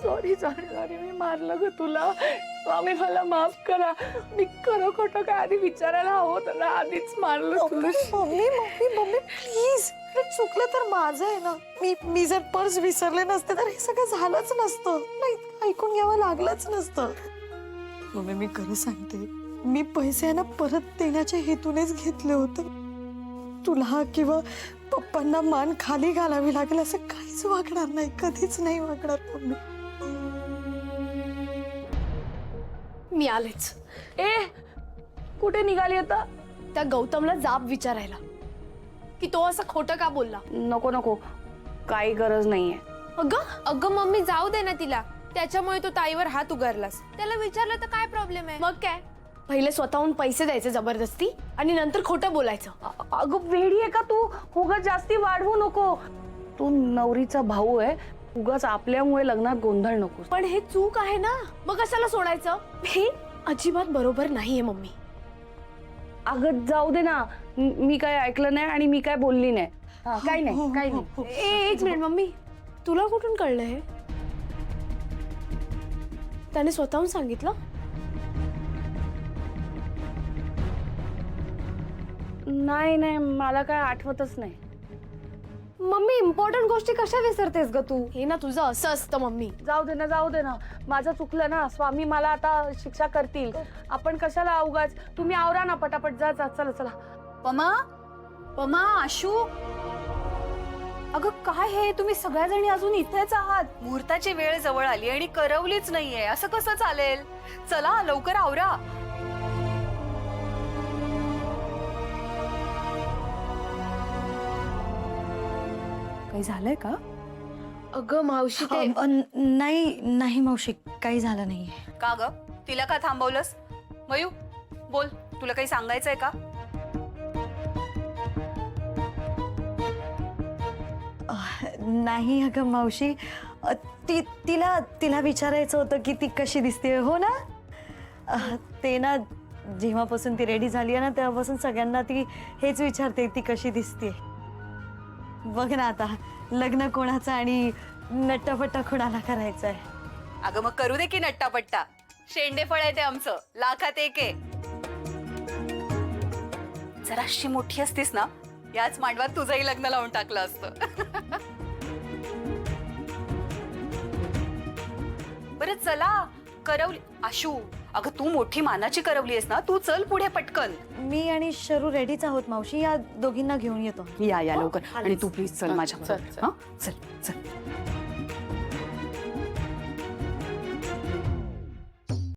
Sorry sorry sorry, मी मारलं ग तुला. स्वामी मला माफ करा. मी खरं खोटं काय आधी विचारायला हवं होतं ना, आधीच मारलं तुला. मम्मी मम्मी मम्मी प्लीज, चुकलं तर माझं आहे ना. मी जर पर्स विसरले नसते तर हे सगळं झालंच नसतं. नाही ऐकून घ्यावं लागलंच नसतं. मम्मी मी खरं सांगते, मी पैसे ना परत देण्याच्या हेतूनेच घेतले होते. तुला किंवा पप्पांना मान खाली घालावी लागेल असं काहीच वागणार नाही, कधीच नाही वागणार मम्मी. मी आलेच. ए कुठे निघाली आता? त्या गौतमला जाब विचारायला की तो असं खोटं का बोलला. नको नको, काही गरज नाहीये. अगं मम्मी जाऊ दे ना तिला. त्याच्यामुळे तू ताईवर हात उगारलास. त्याला विचारलं तर काय प्रॉब्लेम आहे? मग काय, पहिले स्वतःहून पैसे द्यायचे जबरदस्ती आणि नंतर खोटं बोलायचं. अगं वेडी आहे का तू? उगाच जास्ती वाढवू नको. तू नवरीचा भाऊ आहे, उगाच आपल्यामुळे लग्नात गोंधळ नको. पण हे चूक आहे ना, मग कशाला सोडायचं? हे अजिबात बरोबर नाहीये मम्मी. अगं जाऊ दे ना, मी काय ऐकलं नाही आणि मी काय बोलली नाही. काही नाही काही नाही. एक मिनिट मम्मी, तुला कुठून कळलं हे? त्याने स्वतःहून सांगितलं? नाही नाही, मला काय आठवतच नाही. मम्मी इम्पॉर्टंट गोष्टी कशा विसरतेस ग तू? हे ना तुझं असं असतं मम्मी. जाऊ दे ना जाऊ दे ना, माझं चुकलं ना. स्वामी मला आता शिक्षा करतील. आपण कशाला उगाच. तुम्ही आवरा ना पटापट, जा जा, चला चला. पमा पमा आशू, अगं काय हे, तुम्ही सगळ्याजणी अजून इथेच आहात? मुहूर्ताची वेळ जवळ आली आणि करवलीच नाहीये, असं कसं चालेल? चला लवकर आवरा. काही झालंय का? अगं मावशी ते नाही नाही मावशी, काही झालं नाही. का ग, तिला का थांबवलंस? मयू बोल, तुला काही सांगायचंय का? नाही अगं मावशी, तिला तिला विचारायचं होतं की ती कशी दिसते. हो ना, ते ना जेव्हापासून ती रेडी झाली आहे ना तेव्हापासून सगळ्यांना ती हेच विचारते, ती कशी दिसते. बघ ना आता, लग्न कोणाचं आणि नट्टापट्टा कोणाला करायचं आहे. अगं मग करू दे की नट्टापट्टा. शेंडेफळ आहे ते आमचं, लाखात एक आहे. जराशी मोठी असतीस ना, याच मांडवात तुझंही लग्न लावून टाकलं असतं. बरं चला, करवली. आशू अगं तू मोठी मानाची करवली आहेस ना, तू चल पुढे पटकन. मी आणि शरू रेडीच आहोत मावशी, या दोघींना घेऊन येतो. या या लवकर. आणि तू प्लीज चल माझ्या बरोबर. चल चल.